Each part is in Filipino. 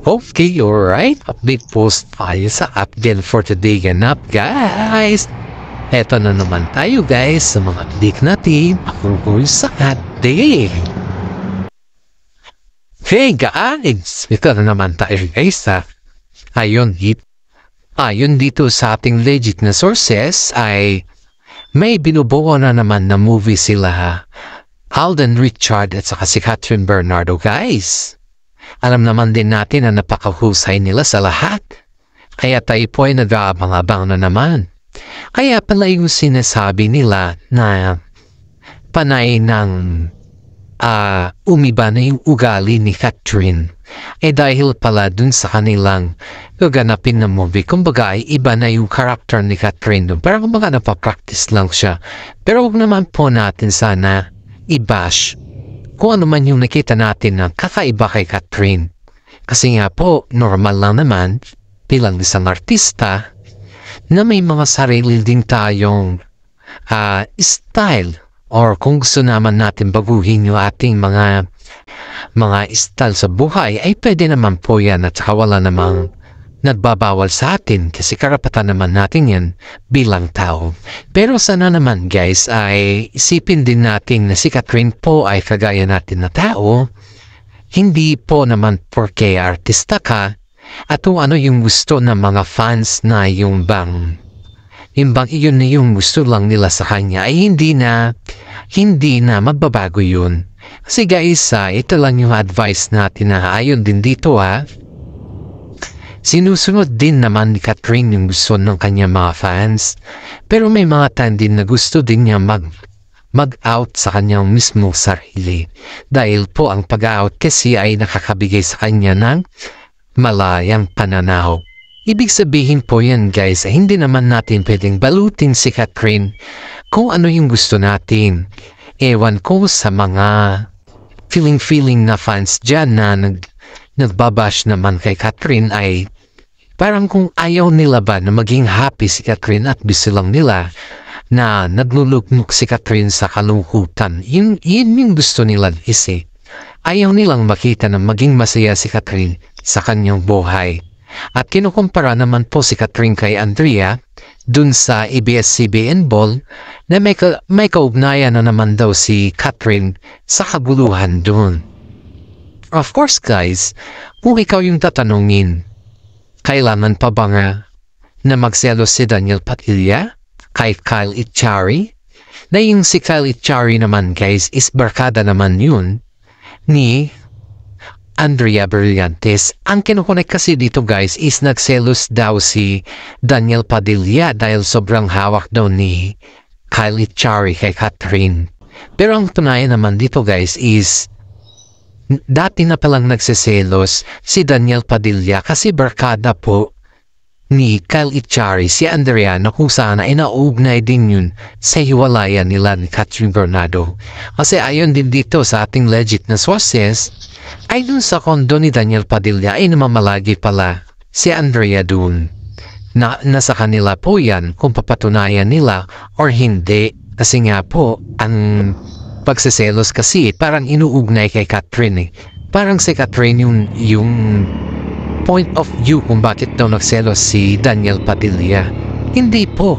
Okay, alright. Update post tayo sa update for today ganap, guys. Eto na naman tayo, guys, sa mga update natin tungkol sa update. Hey, guys! Ito na naman tayo, guys, ha. Ayon dito sa ating legit na sources ay may binubuo na naman na movie sila, ha. Alden Richard at saka si Catherine Bernardo, guys. Alam naman din natin na napakahusay nila sa lahat. Kaya tayo po ay nag-aabang-abang na naman. Kaya pala yung sinasabi nila na panay ng umiba na yung ugali ni Catherine. Dahil pala dun sa kanilang gaganapin na movie. Kumbaga ay iba na yung character ni Catherine dun. Pero kumbaga napapractice lang siya. Pero huwag naman po natin sana i-bash kung ano man yung nakita natin na kakaiba kay Catherine. Kasi nga po, normal lang naman bilang isang artista na may mga sarili din tayong style, or kung gusto naman natin baguhin yung ating mga style sa buhay, ay pwede naman po yan at saka wala namang nagbabawal sa atin kasi karapatan naman natin yan bilang tao. Pero sana naman, guys, ay isipin din natin na si Catherine po ay kagaya natin na tao. Hindi po naman porke artista ka at kung ano yung gusto ng mga fans na yung bang iyon na yung gusto lang nila sa kanya ay hindi na magbabago yun. Kasi guys, ito lang yung advice natin na ayon din dito, ha. Sinusunod din naman ni Catherine yung gusto ng kanyang mga fans. Pero may mga time din na gusto din niya mag-out sa kanyang mismo sarili. Dahil po ang pag-out kasi ay nakakabigay sa kanya ng malayang pananaw. Ibig sabihin po yan, guys, ay hindi naman natin pwedeng balutin si Catherine kung ano yung gusto natin. Ewan ko sa mga feeling na fans dyan na nagbabash naman kay Catherine ay parang kung ayaw nila ba na maging happy si Catherine at gusto lang nila na nagluluknok si Catherine sa kalungkutan. Yun yung gusto nila kasi. Ayaw nilang makita na maging masaya si Catherine sa kanyang buhay. At kinukumpara naman po si Catherine kay Andrea dun sa ABS-CBN Ball na may kaugnayan na naman daw si Catherine sa kaguluhan dun. Of course, guys, kung ikaw yung tatanungin, kailangan pa ba nga na magselos si Daniel Padilla kay Kyle Echari? Na yung si Kyle Echari naman, guys, is barkada naman yun ni Andrea Brillantes. Ang kinukunik kasi dito, guys, is nagselos daw si Daniel Padilla dahil sobrang hawak daw ni Kyle Echari kay Catherine. Pero ang tunayan naman dito, guys, is dati na palang nagsiselos si Daniel Padilla kasi barkada po ni Kyle Echari si Andrea na kung sana ay nauugnay din yun sa hiwalayan nila ni Catherine Bernardo. Kasi ayon din dito sa ating legit na sources ay dun sa kondo ni Daniel Padilla ay namamalagi pala si Andrea dun. Nasa kanila po yan kung papatunayan nila or hindi. Kasi nga po ang pagsiselos kasi parang inuugnay kay Catherine. Parang si Catherine yung point of view kung bakit daw nagselos si Daniel Padilla. Hindi po.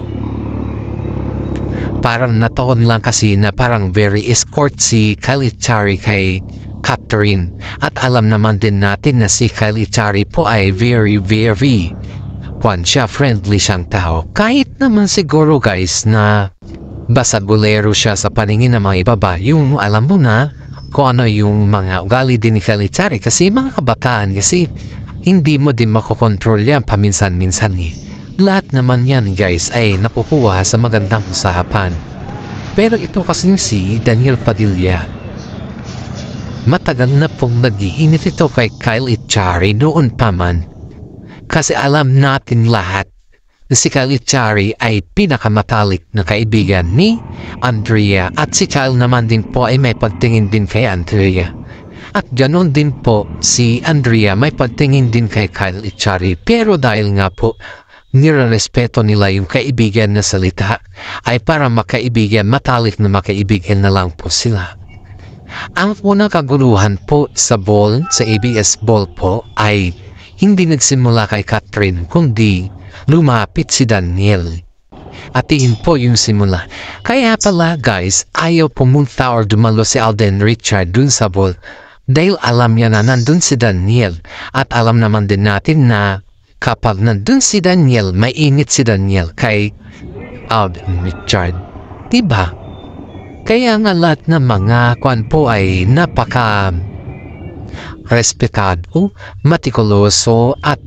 Parang nataon lang kasi na parang very escort si Kyle Echari kay Catherine. At alam naman din natin na si Kyle Echari po ay very friendly siyang tao. Kahit naman siguro, guys, na basagulero siya sa paningin ng mga ibaba, yung alam mo na kung ano yung mga ugali din ni Kyle Echari kasi mga kabataan kasi hindi mo din makokontrol yan paminsan-minsan eh. Lahat naman yan, guys, ay nakukuha sa magandang usapan. Pero ito kasi si Daniel Padilla, matagal na pong nag-iinit ito kay Kyle Echari noon pa man. Kasi alam natin lahat na si Kyle Echari ay pinakamatalik na kaibigan ni Andrea at si Kyle naman din po ay may pagtingin din kay Andrea. At ganoon din po si Andrea may pagtingin din kay Kyle Echari. Pero dahil nga po nirerespeto nila yung kaibigan na salita ay para makaibigan, matalik na makaibigan na lang po sila. Ang unang kaguluhan po sa ball, sa ABS Ball po ay Hindi nagsimula kay Catherine kundi lumapit si Daniel. At iyon po yung simula. Kaya pala guys, ayaw pumunta or dumalo si Alden Richard dun sa ball. Dahil alam niya na nandun si Daniel. At alam naman din natin na kapag nandun si Daniel, mainit si Daniel kay Alden Richard. Diba? Kaya nga lahat ng mga kwan po ay napaka respetado, matikuloso at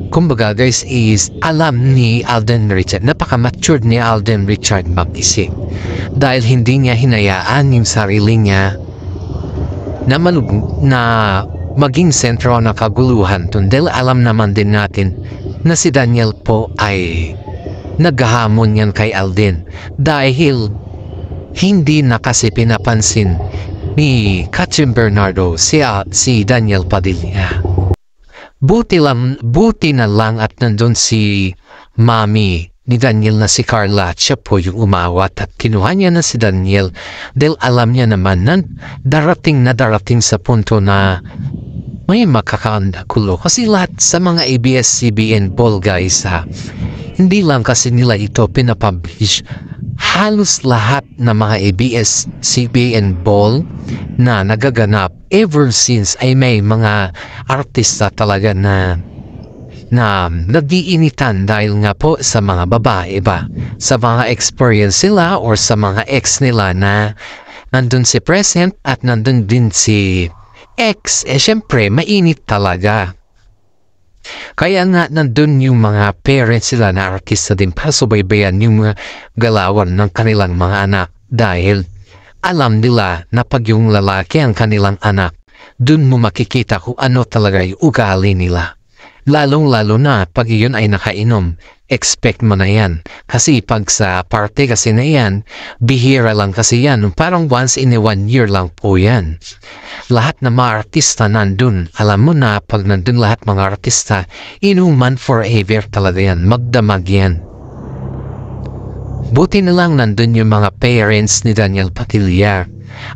kumbaga guys is alam ni Alden Richard, napaka-matured ni Alden Richard mag-isip. Dahil hindi niya hinayaan yung sarili niya na maging sentro ng kaguluhan dahil alam naman din natin na si Daniel po ay naghahamon yan kay Alden dahil hindi na kasi pinapansin ni Catherine Bernardo si Daniel Padilla. Buti na lang at nandun si Mami ni Daniel na si Carla at siya po yung umawat at kinuha niya na si Daniel dahil alam niya naman na darating sa punto na may makakaandakulo. Kasi lahat sa mga ABS-CBN ball guys hindi lang kasi nila ito pinapublish. Halos lahat ng mga ABS-CBN ball na nagaganap ever since ay may mga artista talaga na nag-iinitan dahil nga po sa mga babae ba, sa mga experience sila or sa mga ex nila na nandun si present at nandun din si ex, syempre mainit talaga. Kaya nga nandun yung mga parents sila na artista din para subaybayan yung mga galawan ng kanilang mga anak dahil alam nila na pag yung lalaki ang kanilang anak, dun mo makikita kung ano talaga yung ugali nila. Lalong-lalo na pag yun ay nakainom, expect mo na yan. Kasi pag sa party kasi na yan, bihira lang kasi yan. Parang once in a 1 year lang po yan. Lahat na mga artista nandun, alam mo na pag nandun lahat mga artista, inuman forever talaga yan. Magdamag yan. Buti na lang nandun yung mga parents ni Daniel Padilla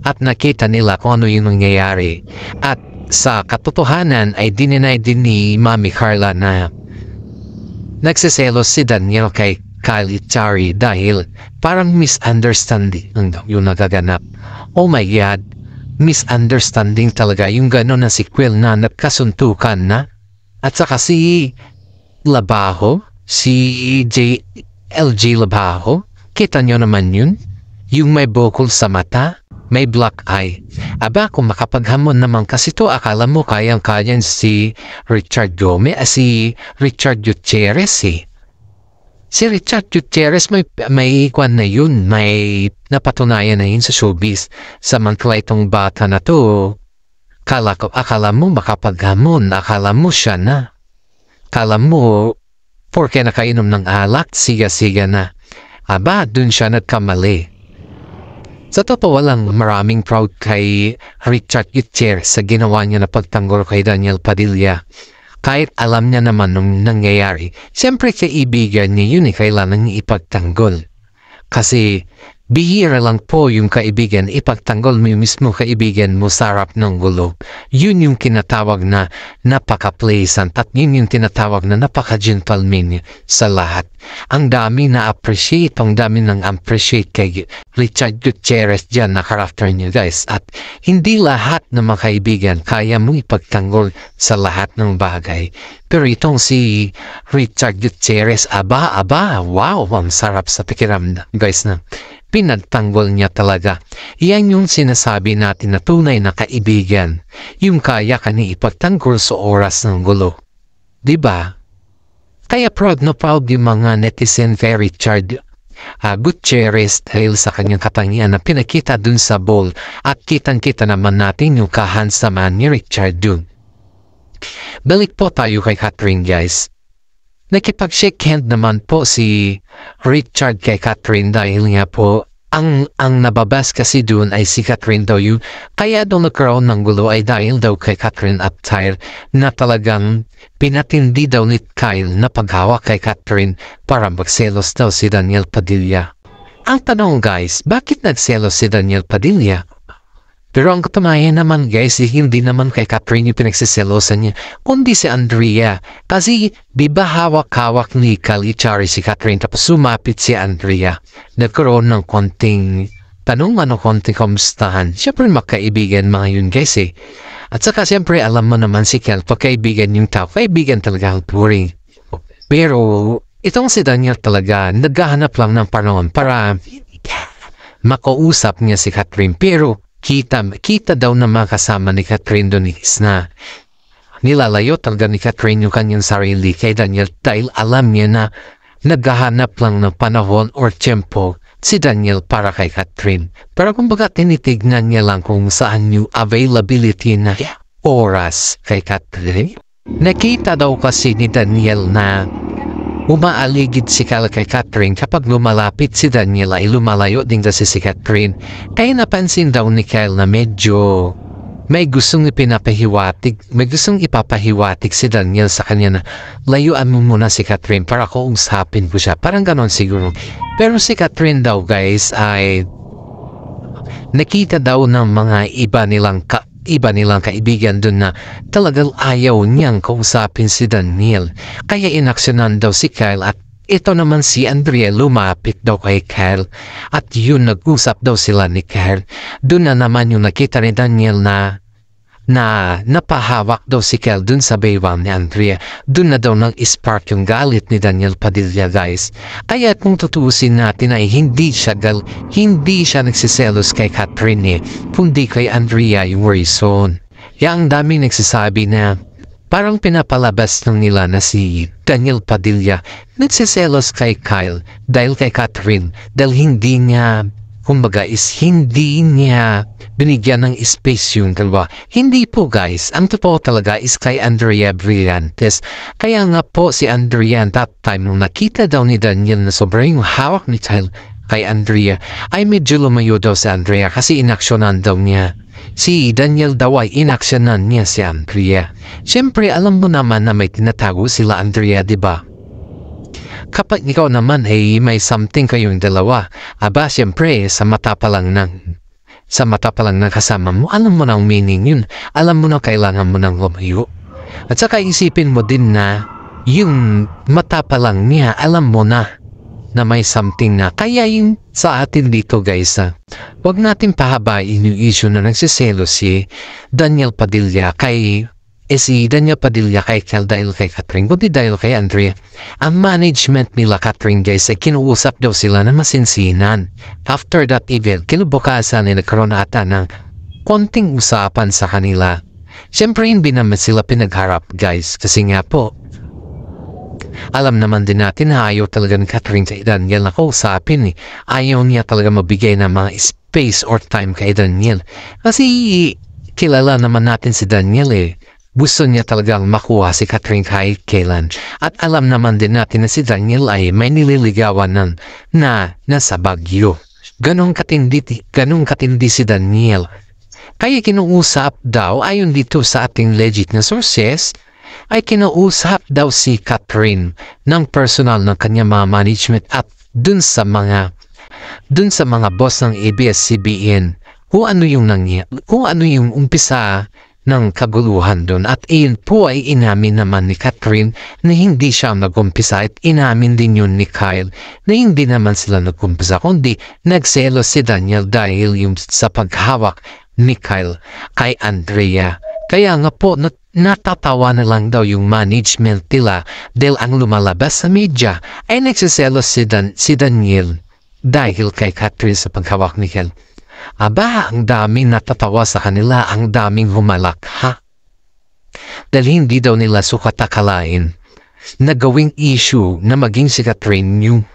at nakita nila kung ano yung nangyayari. At sa katotohanan ay dininay din ni Mami Carla na nagsiselos si Daniel kay Kylie Chari dahil parang misunderstanding yung nagaganap. Oh my God, misunderstanding talaga yung gano'n na sequel na nagkasuntukan na. At saka si Labajo, si LG Labajo, kita nyo naman yun? Yung may bukol sa mata, may black eye. Aba, kung makapaghamon naman kasi to, akala mo kayang-kayan si Richard Gomez, si Richard Gutierrez eh. Si Richard Gutierrez may kwan na yun, may napatunayan na yun sa showbiz. Samantala itong bata na to, akala mo makapaghamon, akala mo siya na. Akala mo, porke nakainom ng alak, siga-siga na. Aba, dun siya nagkamali. Sa totoo lang, maraming proud kay Richard Gutierrez sa ginawa niya na pagtanggol kay Daniel Padilla. Kahit alam niya naman nung nangyayari, siyempre kaibigan niya yun kailangan niya ipagtanggol. Kasi bihira lang po yung kaibigan, ipagtanggol mo yung mismo kaibigan mo sa harap ng gulo. Yun yung kinatawag na napaka-pleasant at yun yung tinatawag na napaka-gentleman sa lahat. Ang dami na-appreciate, ang dami nang appreciate kay Richard Gutierrez dyan na karakter niya guys. At hindi lahat ng mga kaibigan kaya mo ipagtanggol sa lahat ng bagay. Pero itong si Richard Gutierrez, wow, ang sarap sa pakiramdam guys na pinagtanggol niya talaga. Yan yung sinasabi natin na tunay na kaibigan. Yung kaya ka ni ipagtanggol sa oras ng gulo. Diba? Kaya proud na proud yung mga netizen kay Richard Gutierrez dahil sa kanyang katangian na pinakita dun sa ball at kitang-kita naman natin yung kahansaman ni Richard dun. Balik po tayo kay Catherine guys. Nakipag-shake hand naman po si Richard kay Catherine dahil nga po ang nababas kasi doon ay si Catherine daw yung kaya daw nagkaroon ng gulo ay dahil daw kay Catherine at Tyre na talagang pinatindi daw ni Kyle na paghawak kay Catherine para magselos daw si Daniel Padilla. Ang tanong guys, bakit nagselos si Daniel Padilla? Pero ang katunayan naman guys, hindi naman kay Catherine yung pinagsiselosan niya, kundi si Andrea. Kasi di ba hawak-hawak ni Kalichari si Catherine tapos sumapit si Andrea. Nagkaroon ng konting tanong konting kamustahan. Siyempre magkaibigan mga yun guys eh. At saka siyempre alam mo naman si Kel, pagkaibigan yung tao, kaibigan talaga ang turing. Pero itong si Daniel talaga, naghahanap lang ng panahon para makausap niya si Catherine. Pero kita daw na makasama ni Catherine doon na nilalayo talaga ni Catherine yung kanyang sarili kay Daniel dahil alam niya na naghahanap lang ng panahon or tiyempo si Daniel para kay Catherine. Pero kumbaga tinitignan niya lang kung saan yung availability na oras kay Catherine. Nakita daw kasi ni Daniel na umaaligid si Kyle kay Catherine kapag lumalapit si Daniel ay lumalayo din kasi si Catherine. Kaya napansin daw ni Kyle na medyo may gustong ipapahiwatig si Daniel sa kanya na layuan mo muna si Catherine para kausapin ko siya. Parang ganon siguro. Pero si Catherine daw guys ay nakita daw ng mga iba nilang kaibigan dun na talagang ayaw niyang kausapin si Daniel. Kaya inaksyonan daw si Kyle at ito naman si Andrea lumapit daw kay Kyle at yun nag-usap daw sila ni Kyle. Dun na naman yung nakita ni Daniel na napahawak daw si Kyle dun sa baywang ni Andrea. Dun na daw nang-spark yung galit ni Daniel Padilla guys. Kaya kung tutuusin natin ay hindi siya nagsiselos kay Catherine kundi kay Andrea yung reason. Kaya ang daming nagsasabi na parang pinapalabas ng nila na si Daniel Padilla nagsiselos kay Kyle dahil kay Catherine dahil hindi niya binigyan ng space yung dalawa. Hindi po guys, ang totoo talaga is kay Andrea Brillantes. Kaya nga po si Andrea that time nung nakita daw ni Daniel na sobrang yung hawak ni Kyle kay Andrea ay medyo lumayo daw si Andrea kasi inaksyonan daw niya. Si Daniel daw ay inaksyonan niya si Andrea. Siyempre alam mo naman na may tinatago sila Andrea, diba? Kapag ikaw naman ay may something kayong dalawa, siyempre sa mata pa lang ng kasama mo, alam mo na ang meaning yun. Alam mo na kailangan mo nang lumayo. At saka isipin mo din na yung mata pa lang niya, alam mo na may something na. Kaya yung sa atin dito guys, wag natin pahabain yung issue na nagsiselo si Daniel Padilla kay Kyle dahil kay Catherine, kundi dahil kay Andrea. Ang management nila Catherine guys ay kinuusap daw sila na masinsinan. After that event, kinubukasan ay nagkaroon ata ng konting usapan sa kanila. Siyempre hindi naman sila pinagharap guys kasi nga po alam naman din natin na ayaw talaga ni Catherine kay Daniel na kausapin. Ayaw niya talaga mabigay ng mga space or time kay Daniel. Kasi kilala naman natin si Daniel Gusto niya talagang makuha si Catherine kahit kailan. At alam naman din natin na si Daniel ay may nililigawan na nasa Baguio. Ganong katindi si Daniel. Kaya kinuusap daw, ayon dito sa ating legit na sources, ay kinuusap daw si Catherine ng personal ng kanya mga management at dun sa mga boss ng ABS-CBN kung ano yung umpisa ng kaguluhan doon. At iyon po ay inamin naman ni Catherine na hindi siya nag-umpisa at inamin din yun ni Kyle na hindi naman sila nag-umpisa kundi nagselos si Daniel dahil yung sa paghawak ni Kyle kay Andrea. Kaya nga po natatawa na lang daw yung management nila dahil ang lumalabas sa media ay nagsiselos si Daniel dahil kay Catherine sa paghawak ni Kyle. Ang daming natatawa sa kanila, ang daming humalak, Dahil hindi daw nila sukat akalain na gawing issue na maging si Catherine yung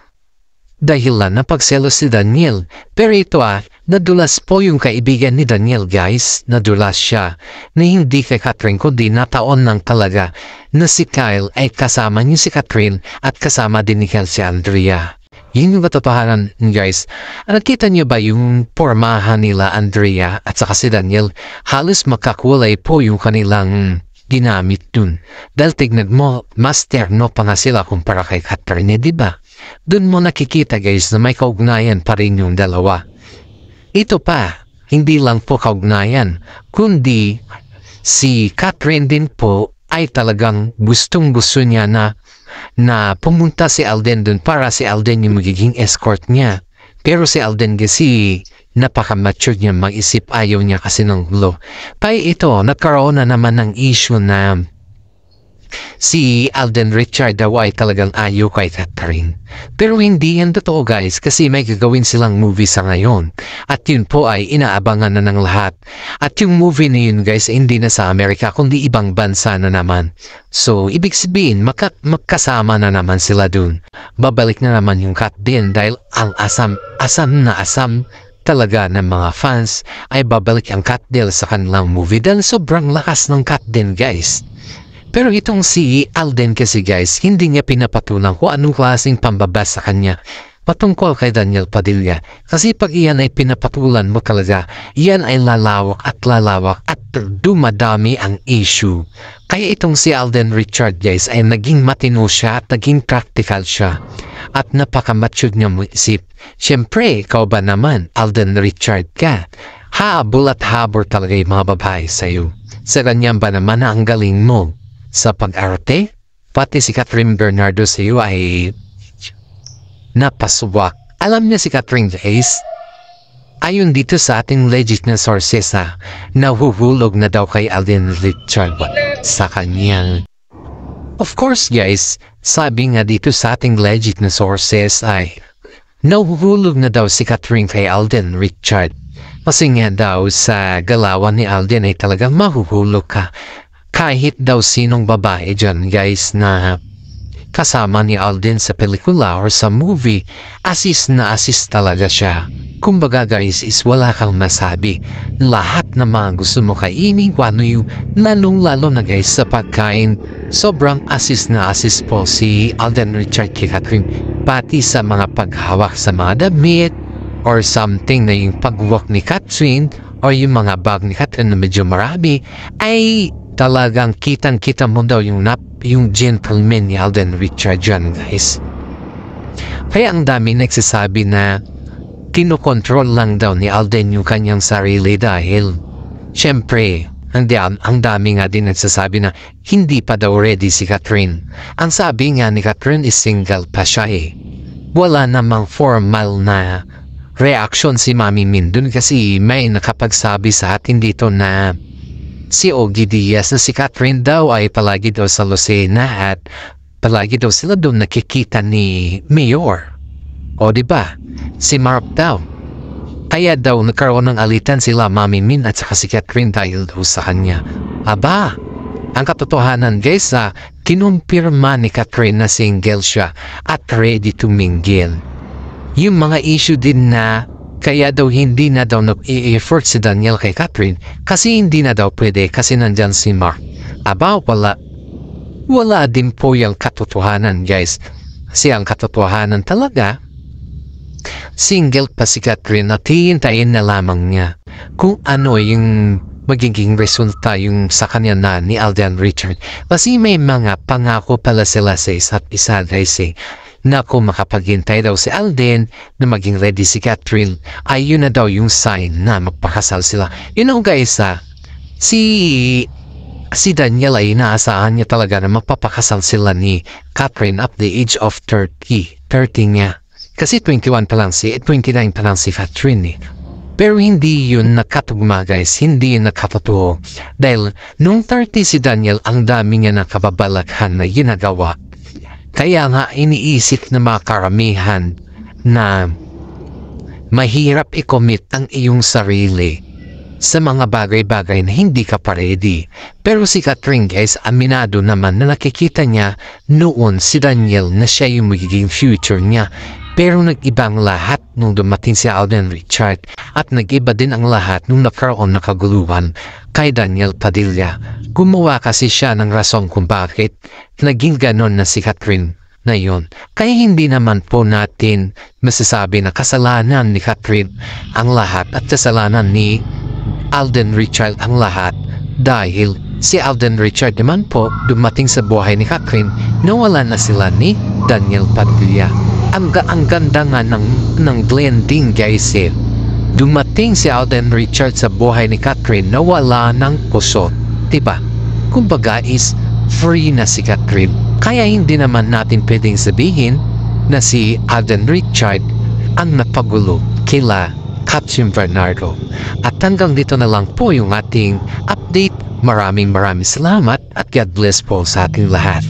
dahilan na pagselos si Daniel. Pero ito nadulas po yung kaibigan ni Daniel guys, nadulas siya na hindi kay Catherine kundi nataon lang talaga na si Kyle ay kasama niya si Catherine at kasama din ni Kyle si Andrea. Yun yung katotohanan guys. Nakita niyo ba yung pormahan nila Andrea at saka si Daniel? Halos makakulay po yung kanilang ginamit dun. Dahil tignan mo, mas terno pa nga sila kumpara kay Catherine, diba? Dun mo nakikita guys na may kaugnayan pa rin yung dalawa. Ito pa, hindi lang po kaugnayan, kundi si Catherine din po ay talagang gustong-gusto niya na pumunta si Alden dun para si Alden yung magiging escort niya. Pero si Alden kasi napaka-mature niya mag-isip, ayaw niya kasi ng gulo. Kaya ito, nagkaroon na naman ng issue na si Alden Richard daw ay talagang ayaw kay Catherine. Pero hindi yan totoo guys, kasi may gagawin silang movie sa ngayon. At yun po ay inaabangan na ng lahat. At yung movie na yun guys, hindi na sa Amerika, kundi ibang bansa na naman. So, ibig sabihin, magkasama na naman sila dun. Babalik na naman yung Kat din dahil ang asam talaga ng mga fans ay babalik ang Kat Deal sa kanilang movie dahil sobrang lakas ng Kat din guys. Pero itong si Alden kasi guys, hindi niya pinapatulang kung anong klaseng pambaba sa kanya patungkol kay Daniel Padilla. Kasi pag iyan ay pinapatulan mo talaga, iyan ay lalawak at dumadami ang issue. Kaya itong si Alden Richard guys ay naging matino siya at naging practical siya. At napaka-mature niya mo isip. Siyempre, ikaw ba naman, Alden Richard ka? Habol at habor talaga yung mga babae sa'yo. Sa ganyan ba naman ang galing mo? Sa pag-arte, pati si Catherine Bernardo sa iyo ay napaswak. Alam niya si Catherine guys, ayon dito sa ating legit na sources nahuhulog na daw kay Alden Richard sa kanyang. Of course guys, sabi nga dito sa ating legit na sources ay nahuhulog na daw si Catherine kay Alden Richard. Kasi nga daw sa galawan ni Alden ay talagang mahuhulog ka. Kahit daw sinong babae dyan guys na kasama ni Alden sa pelikula or sa movie, assist na assist talaga siya. Kumbaga guys is wala kang masabi. Lahat na mga gusto mo kainin, ano yung lalong-lalo na guys sa pagkain. Sobrang assist na assist po si Alden Richard kay Catherine. Pati sa mga paghawak sa mga damit or something na yung pagwalk ni Catherine or yung mga bag ni Catherine na medyo marami ay talagang kitang-kita mo daw yung gentleman ni Alden Richard dyan guys. Kaya ang dami nagsasabi na kinokontrol lang daw ni Alden yung kanyang sarili dahil syempre ang dami nga din nagsasabi na hindi pa daw ready si Catherine. Ang sabi nga ni Catherine is single pa siya eh. Wala namang formal na reaction si Mami Min dun kasi may nakapagsabi sa atin dito na si Ogie Diaz na si Catherine daw ay palagi daw sa Lucena at palagi daw sila doon nakikita ni Mayor. O diba? Si Mark daw. Kaya daw nagkaroon ng alitan sila Mami Min at saka si Catherine dahil daw sa kanya. Aba, ang katotohanan guys kinumpirma ni Catherine na single siya at ready to mingle. Yung mga issue din na kaya daw hindi na daw nag-i-effort si Daniel kay Catherine kasi hindi na daw pwede kasi nandyan si Mark. Aba, wala din po yung katotohanan guys. Kasi ang katotohanan talaga, single pa si Catherine at hihintayin na lamang niya kung ano yung magiging resulta yung sa kanya na ni Alden Richard. Kasi may mga pangako pala sila sa isa't isa guys na kung makapaghintay daw si Alden na maging ready si Catherine ay yun na daw yung sign na magpakasal sila. You know guys si Daniel ay inaasahan niya talaga na magpapakasal sila ni Catherine at the age of 30 niya. Kasi 21 pa lang 29 pa lang si Catherine Pero hindi yun nakatugma guys, hindi yun nakatotoo. Dahil nung 30 si Daniel ang dami niya nakababalaghan na ginagawa. Kaya nga iniisip na mga karamihan na mahirap i-commit ang iyong sarili sa mga bagay-bagay na hindi ka pa ready. Pero si Catherine guys, aminado naman na nakikita niya noon si Daniel na siya yung magiging future niya. Pero nag-ibang lahat nung dumating si Alden Richard at nag-iba din ang lahat nung nagkaroon na kaguluhan kay Daniel Padilla. Gumawa kasi siya ng rason kung bakit naging ganon na si Catherine na yun. Kaya hindi naman po natin masasabi na kasalanan ni Catherine ang lahat at kasalanan ni Alden Richard ang lahat dahil si Alden Richard naman po dumating sa buhay ni Catherine nawala na sila ni Daniel Padilla. Ang ganda nga ng blending guys Dumating si Alden Richards sa buhay ni Catherine na wala ng kusot, diba? Kumbaga is free na si Catherine. Kaya hindi naman natin pwedeng sabihin na si Alden Richard ang napagulo kila Captain Bernardo. At hanggang dito na lang po yung ating update. Maraming salamat at God bless po sa ating lahat.